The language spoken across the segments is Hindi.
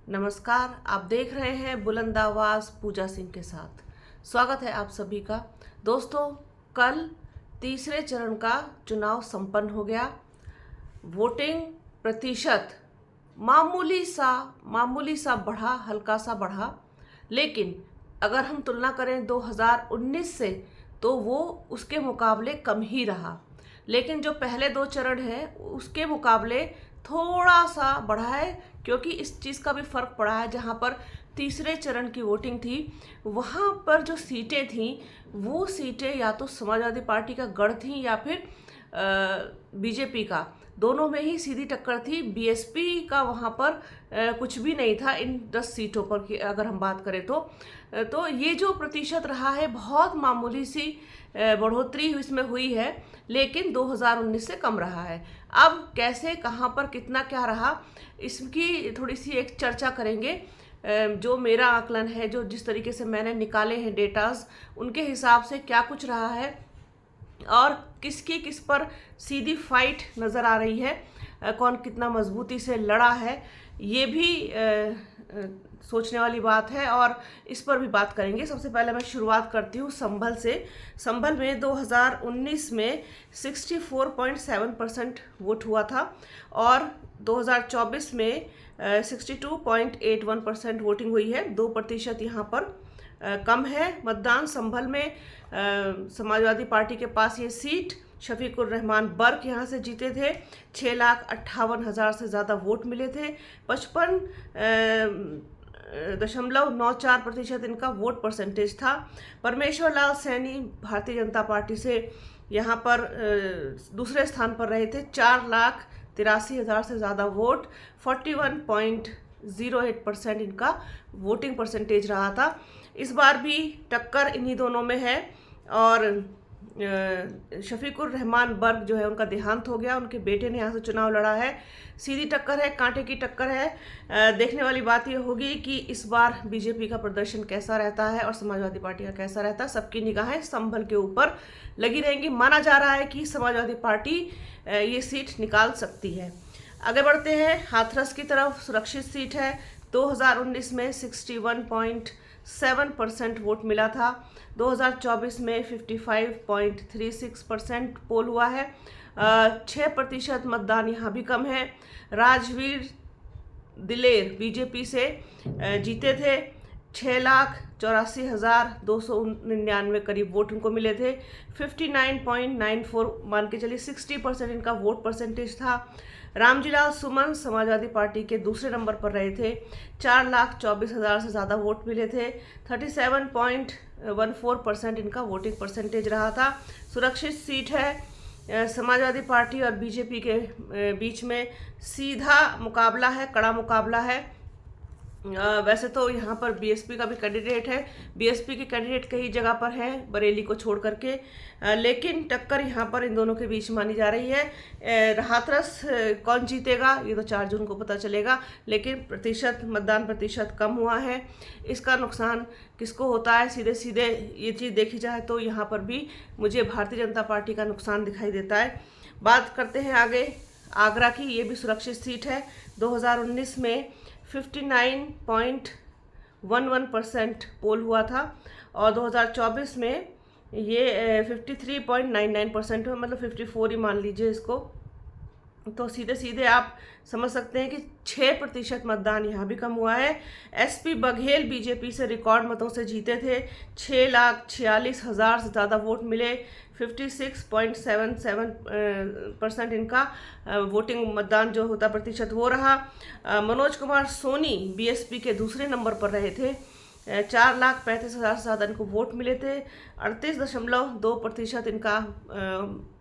नमस्कार। आप देख रहे हैं बुलंद आवाज़ पूजा सिंह के साथ। स्वागत है आप सभी का। दोस्तों, कल तीसरे चरण का चुनाव संपन्न हो गया। वोटिंग प्रतिशत मामूली सा बढ़ा, हल्का सा बढ़ा, लेकिन अगर हम तुलना करें 2019 से तो वो उसके मुकाबले कम ही रहा। लेकिन जो पहले दो चरण हैं उसके मुकाबले थोड़ा सा बढ़ा है, क्योंकि इस चीज़ का भी फर्क पड़ा है। जहाँ पर तीसरे चरण की वोटिंग थी वहाँ पर जो सीटें थीं वो सीटें या तो समाजवादी पार्टी का गढ़ थी या फिर बीजेपी का। दोनों में ही सीधी टक्कर थी। बीएसपी का वहाँ पर कुछ भी नहीं था इन 10 सीटों पर की अगर हम बात करें तो ये जो प्रतिशत रहा है बहुत मामूली सी बढ़ोतरी इसमें हुई है, लेकिन 2019 से कम रहा है। अब कैसे, कहाँ पर, कितना क्या रहा, इसकी थोड़ी सी एक चर्चा करेंगे। जो मेरा आकलन है, जो जिस तरीके से मैंने निकाले हैं डेटाज, उनके हिसाब से क्या कुछ रहा है और किसकी किस पर सीधी फाइट नज़र आ रही है, कौन कितना मजबूती से लड़ा है, ये भी सोचने वाली बात है और इस पर भी बात करेंगे। सबसे पहले मैं शुरुआत करती हूँ संभल से। संभल में 2019 में 64.7% वोट हुआ था और 2024 में 62.81% वोटिंग हुई है। 2% यहाँ पर कम है। मतदान संभल में समाजवादी पार्टी के पास ये सीट, शफीकुर रहमान बर्क यहाँ से जीते थे। 6,58,000 से ज़्यादा वोट मिले थे। 55.94% इनका वोट परसेंटेज था। परमेश्वर लाल सैनी भारतीय जनता पार्टी से यहाँ पर दूसरे स्थान पर रहे थे। 4,83,000 से ज़्यादा वोट, 41.08% इनका वोटिंग परसेंटेज रहा था। इस बार भी टक्कर इन्हीं दोनों में है और शफीकुर रहमान बर्क जो है उनका देहांत हो गया, उनके बेटे ने यहाँ से चुनाव लड़ा है। सीधी टक्कर है, कांटे की टक्कर है। देखने वाली बात ये होगी कि इस बार बीजेपी का प्रदर्शन कैसा रहता है और समाजवादी पार्टी का कैसा रहता है। सबकी निगाहें संभल के ऊपर लगी रहेंगी। माना जा रहा है कि समाजवादी पार्टी ये सीट निकाल सकती है। आगे बढ़ते हैं हाथरस की तरफ। सुरक्षित सीट है। 2019 में 61.7% वोट मिला था। 2024 में 55.36% पोल हुआ है। 6% मतदान यहाँ भी कम है। राजवीर दिलेर बीजेपी से जीते थे। 6,84,299 करीब वोट उनको मिले थे। 59.94 मान के चलिए 60% इनका वोट परसेंटेज था। रामजीलाल सुमन समाजवादी पार्टी के दूसरे नंबर पर रहे थे। 4,24,000 से ज़्यादा वोट मिले थे। 37.14% इनका वोटिंग परसेंटेज रहा था। सुरक्षित सीट है। समाजवादी पार्टी और बीजेपी के बीच में सीधा मुकाबला है, कड़ा मुकाबला है। वैसे तो यहाँ पर बीएसपी का भी कैंडिडेट है। बीएसपी के कैंडिडेट कई जगह पर हैं बरेली को छोड़ करके, लेकिन टक्कर यहाँ पर इन दोनों के बीच मानी जा रही है। हाथरस कौन जीतेगा ये तो 4 जून को पता चलेगा, लेकिन मतदान प्रतिशत कम हुआ है। इसका नुकसान किसको होता है? सीधे सीधे ये चीज़ देखी जाए तो यहाँ पर भी मुझे भारतीय जनता पार्टी का नुकसान दिखाई देता है। बात करते हैं आगे आगरा की। ये भी सुरक्षित सीट है। 2019 में 59.11% पोल हुआ था और 2024 में ये 53.99% हुआ, मतलब 54 ही मान लीजिए इसको। तो सीधे सीधे आप समझ सकते हैं कि 6% मतदान यहाँ भी कम हुआ है। एसपी बघेल बीजेपी से रिकॉर्ड मतों से जीते थे। 6,46,000 से ज़्यादा वोट मिले। 56.77% इनका वोटिंग मतदान जो होता प्रतिशत वो रहा। मनोज कुमार सोनी बीएसपी के दूसरे नंबर पर रहे थे। 4,35,000 से ज़्यादा इनको वोट मिले थे। 38.2% इनका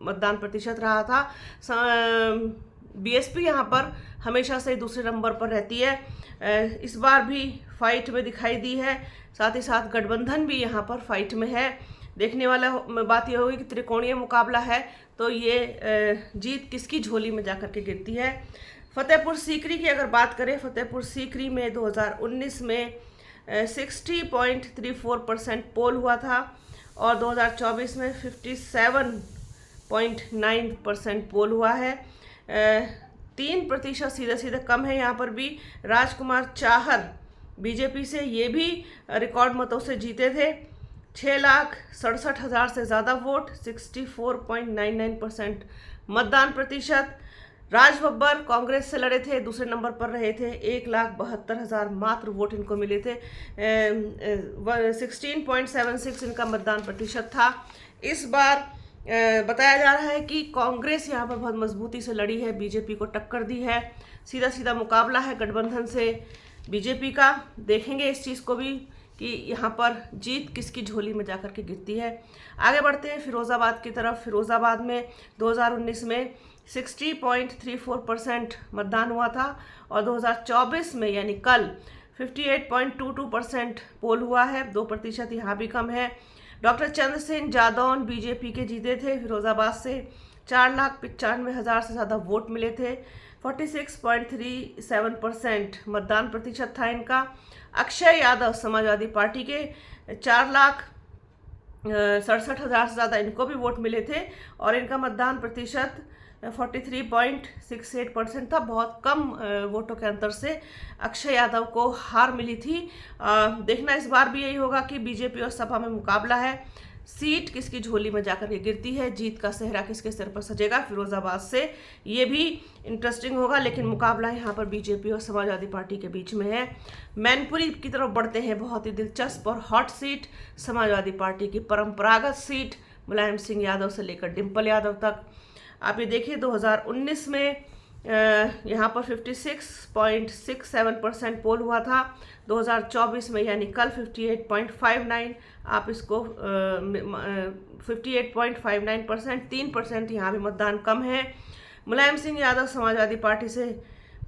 मतदान प्रतिशत रहा था। बीएसपी यहाँ पर हमेशा से दूसरे नंबर पर रहती है। इस बार भी फाइट में दिखाई दी है। साथ ही साथ गठबंधन भी यहाँ पर फाइट में है। देखने वाला बात यह होगी कि त्रिकोणीय मुकाबला है तो ये जीत किसकी झोली में जाकर के गिरती है। फतेहपुर सीकरी की अगर बात करें, फतेहपुर सीकरी में 2019 में 60.34% पोल हुआ था और 2024 में 57.9% पोल हुआ है। 3% सीधे सीधे कम है। यहाँ पर भी राजकुमार चाहर बीजेपी से, ये भी रिकॉर्ड मतों से जीते थे। 6,67,000 से ज़्यादा वोट, 64.99% मतदान प्रतिशत। राज बब्बर कांग्रेस से लड़े थे, दूसरे नंबर पर रहे थे, 1,72,000 मात्र वोट इनको मिले थे। 16.76 इनका मतदान प्रतिशत था। इस बार बताया जा रहा है कि कांग्रेस यहाँ पर बहुत मजबूती से लड़ी है, बीजेपी को टक्कर दी है। सीधा सीधा मुकाबला है गठबंधन से बीजेपी का। देखेंगे इस चीज़ को भी कि यहाँ पर जीत किसकी झोली में जाकर के गिरती है। आगे बढ़ते हैं फिरोज़ाबाद की तरफ। फिरोज़ाबाद में 2019 में 60.34% मतदान हुआ था और 2024 में यानी कल 58.22% पोल हुआ है, 2% यहाँ भी कम है। डॉक्टर चंद्र सिंह जादौन बीजेपी के जीते थे फिरोज़ाबाद से, 4,95,000 से ज़्यादा वोट मिले थे, 46.37% मतदान प्रतिशत था इनका। अक्षय यादव समाजवादी पार्टी के, 4,67,000 से ज़्यादा इनको भी वोट मिले थे और इनका मतदान प्रतिशत 43.68% था। बहुत कम वोटों के अंतर से अक्षय यादव को हार मिली थी। देखना इस बार भी यही होगा कि बीजेपी और सपा में मुकाबला है, सीट किसकी झोली में जाकर के गिरती है, जीत का सेहरा किसके सिर पर सजेगा फिरोज़ाबाद से, ये भी इंटरेस्टिंग होगा। लेकिन मुकाबला यहाँ पर बीजेपी और समाजवादी पार्टी के बीच में है। मैनपुरी की तरफ बढ़ते हैं, बहुत ही दिलचस्प और हॉट सीट, समाजवादी पार्टी की परंपरागत सीट, मुलायम सिंह यादव से लेकर डिम्पल यादव तक। आप ये देखिए 2019 में यहाँ पर 56.67% पोल हुआ था, 2024 में यानी कल 58.59, आप इसको 58.59%, 3% यहाँ भी मतदान कम है। मुलायम सिंह यादव समाजवादी पार्टी से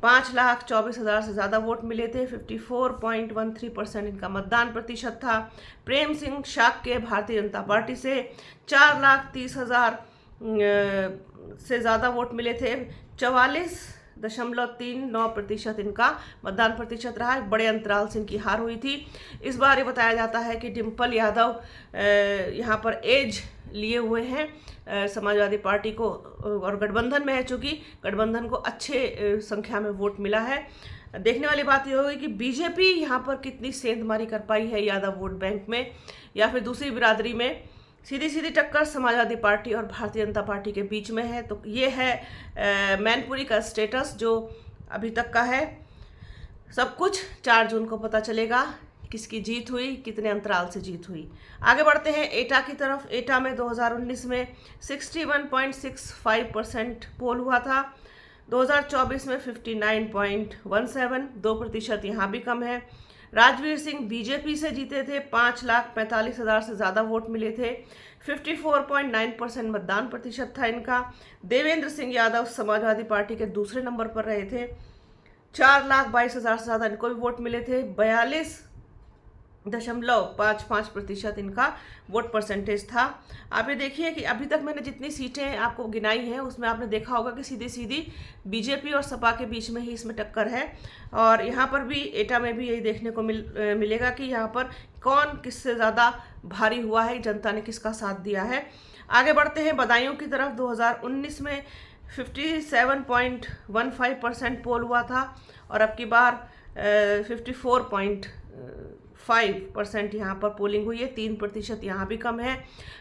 5,24,000 से ज़्यादा वोट मिले थे, 54.13% इनका मतदान प्रतिशत था। प्रेम सिंह शाक्य भारतीय जनता पार्टी से 4,30,000 से ज़्यादा वोट मिले थे, 44.39% इनका मतदान प्रतिशत रहा है। बड़े अंतराल से इनकी हार हुई थी। इस बार ये बताया जाता है कि डिम्पल यादव यहाँ पर एज लिए हुए हैं समाजवादी पार्टी को, और गठबंधन में है, चूँकि गठबंधन को अच्छे संख्या में वोट मिला है। देखने वाली बात ये होगी कि बीजेपी यहाँ पर कितनी सेंधमारी कर पाई है यादव वोट बैंक में, या फिर दूसरी बिरादरी में। सीधी सीधी टक्कर समाजवादी पार्टी और भारतीय जनता पार्टी के बीच में है। तो ये है मैनपुरी का स्टेटस जो अभी तक का है। सब कुछ 4 जून को पता चलेगा किसकी जीत हुई, कितने अंतराल से जीत हुई। आगे बढ़ते हैं एटा की तरफ। एटा में 2019 में 61.65% पोल हुआ था, 2024 में 59.17, 2% यहाँ भी कम है। राजवीर सिंह बीजेपी से जीते थे, 5,45,000 से ज़्यादा वोट मिले थे, 54.9% मतदान प्रतिशत था इनका। देवेंद्र सिंह यादव समाजवादी पार्टी के दूसरे नंबर पर रहे थे, 4,22,000 से ज़्यादा इनको भी वोट मिले थे, 42.55% इनका वोट परसेंटेज था। आप ये देखिए कि अभी तक मैंने जितनी सीटें आपको गिनाई हैं उसमें आपने देखा होगा कि सीधी सीधी बीजेपी और सपा के बीच में ही इसमें टक्कर है। और यहाँ पर भी एटा में भी यही देखने को मिलेगा कि यहाँ पर कौन किससे ज़्यादा भारी हुआ है, जनता ने किसका साथ दिया है। आगे बढ़ते हैं बदायूं की तरफ। 2019 में 57.15% पोल हुआ था और अब की बार 54.5% यहाँ पर पोलिंग हुई है, 3% यहाँ भी कम है।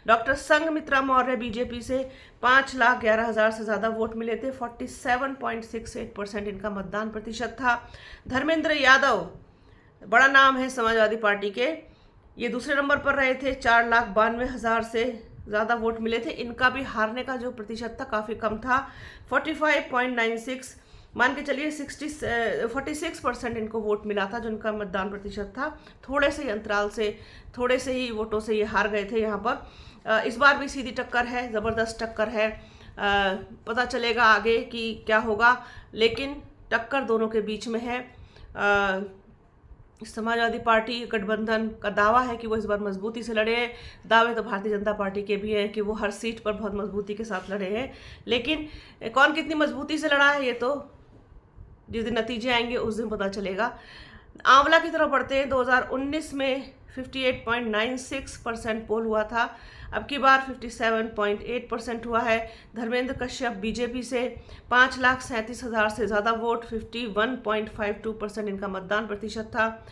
डॉक्टर संघमित्रा मौर्य बीजेपी से 5,11,000 से ज़्यादा वोट मिले थे, 47.68% इनका मतदान प्रतिशत था। धर्मेंद्र यादव बड़ा नाम है समाजवादी पार्टी के, ये दूसरे नंबर पर रहे थे, 4,92,000 से ज़्यादा वोट मिले थे। इनका भी हारने का जो प्रतिशत था काफ़ी कम था, 45.96, मान के चलिए 46% इनको वोट मिला था जो इनका मतदान प्रतिशत था। थोड़े से ही अंतराल से, थोड़े से ही वोटों से ये हार गए थे यहाँ पर। इस बार भी सीधी टक्कर है, ज़बरदस्त टक्कर है। पता चलेगा आगे कि क्या होगा, लेकिन टक्कर दोनों के बीच में है। समाजवादी पार्टी गठबंधन का दावा है कि वो इस बार मजबूती से लड़े हैं। दावे तो भारतीय जनता पार्टी के भी हैं कि वो हर सीट पर बहुत मजबूती के साथ लड़े हैं, लेकिन कौन कितनी मजबूती से लड़ा है ये तो जिस दिन नतीजे आएंगे उस दिन पता चलेगा। आंवला की तरफ बढ़ते हैं। 2019 में 58.96% पोल हुआ था, अब की बार 57.8% हुआ है। धर्मेंद्र कश्यप बीजेपी से 5,37,000 से ज़्यादा वोट, 51.52% इनका मतदान प्रतिशत था।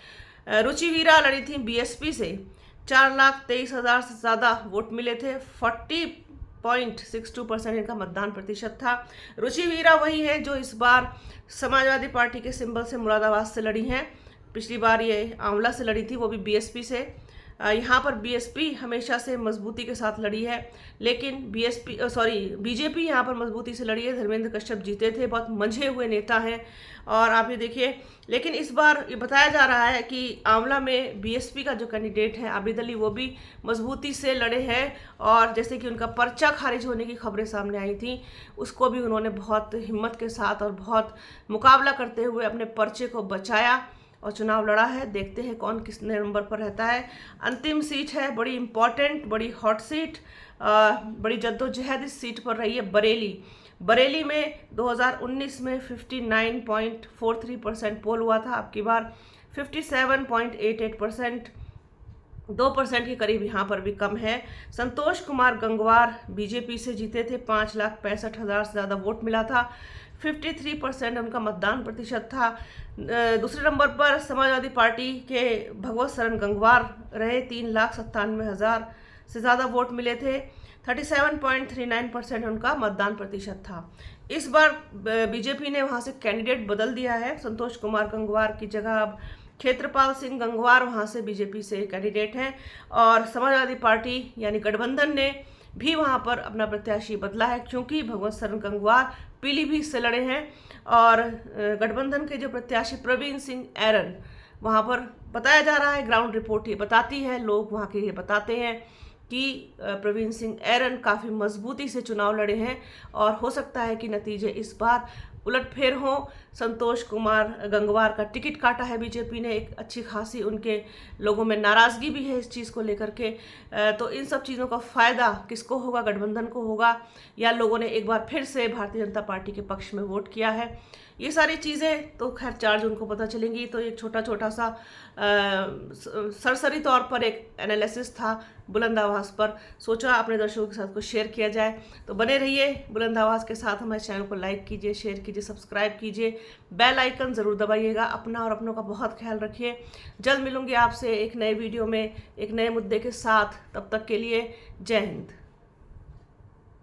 रुचि वीरा लड़ी थी बीएसपी से, 4,23,000 से ज़्यादा वोट मिले थे, 40.62% इनका मतदान प्रतिशत था। रुचि वीरा वही है जो इस बार समाजवादी पार्टी के सिंबल से मुरादाबाद से लड़ी हैं। पिछली बार ये आंवला से लड़ी थी, वो भी बीएसपी से। यहाँ पर बीएसपी हमेशा से मजबूती के साथ लड़ी है, लेकिन बीजेपी यहाँ पर मजबूती से लड़ी है। धर्मेंद्र कश्यप जीते थे, बहुत मंझे हुए नेता हैं, और आप ये देखिए। लेकिन इस बार ये बताया जा रहा है कि आंवला में बीएसपी का जो कैंडिडेट है आबिद अली, वो भी मजबूती से लड़े हैं, और जैसे कि उनका पर्चा खारिज होने की खबरें सामने आई थी, उसको भी उन्होंने बहुत हिम्मत के साथ और बहुत मुकाबला करते हुए अपने पर्चे को बचाया और चुनाव लड़ा है। देखते हैं कौन किस नंबर पर रहता है। अंतिम सीट है, बड़ी इम्पॉर्टेंट, बड़ी हॉट सीट, बड़ी जद्दोजहद इस सीट पर रही है बरेली। बरेली में 2019 में 59.43% पोल हुआ था, अब की बार 57.88%, 2% के करीब यहाँ पर भी कम है। संतोष कुमार गंगवार बीजेपी से जीते थे, 5,65,000 से ज़्यादा वोट मिला था, 53% उनका मतदान प्रतिशत था। दूसरे नंबर पर समाजवादी पार्टी के भगवत शरण गंगवार रहे, 3,97,000 से ज़्यादा वोट मिले थे, 37.39% उनका मतदान प्रतिशत था। इस बार बीजेपी ने वहाँ से कैंडिडेट बदल दिया है, संतोष कुमार गंगवार की जगह अब क्षेत्रपाल सिंह गंगवार वहाँ से बीजेपी से कैंडिडेट हैं, और समाजवादी पार्टी यानी गठबंधन ने भी वहाँ पर अपना प्रत्याशी बदला है, क्योंकि भगवत शरण गंगवार पीलीभीत से लड़े हैं, और गठबंधन के जो प्रत्याशी प्रवीण सिंह ऐरन, वहाँ पर बताया जा रहा है, ग्राउंड रिपोर्ट ये बताती है, लोग वहाँ के ये बताते हैं कि प्रवीण सिंह ऐरन काफ़ी मजबूती से चुनाव लड़े हैं, और हो सकता है कि नतीजे इस बार उलटफेर हो। संतोष कुमार गंगवार का टिकट काटा है बीजेपी ने, एक अच्छी खासी उनके लोगों में नाराज़गी भी है इस चीज़ को लेकर के। तो इन सब चीज़ों का फ़ायदा किसको होगा? गठबंधन को होगा, या लोगों ने एक बार फिर से भारतीय जनता पार्टी के पक्ष में वोट किया है? ये सारी चीज़ें तो खैर 4 जून को पता चलेंगी। तो एक छोटा सा सरसरी तौर पर एक एनालिसिस था बुलंद आवाज़ पर, सोचा अपने दर्शकों के साथ कुछ शेयर किया जाए। तो बने रहिए बुलंद आवाज़ के साथ, हमारे चैनल को लाइक कीजिए, शेयर कीजिए, सब्सक्राइब कीजिए, बेल आइकन ज़रूर दबाइएगा। अपना और अपनों का बहुत ख्याल रखिए। जल्द मिलूंगी आपसे एक नए वीडियो में एक नए मुद्दे के साथ, तब तक के लिए जय हिंद।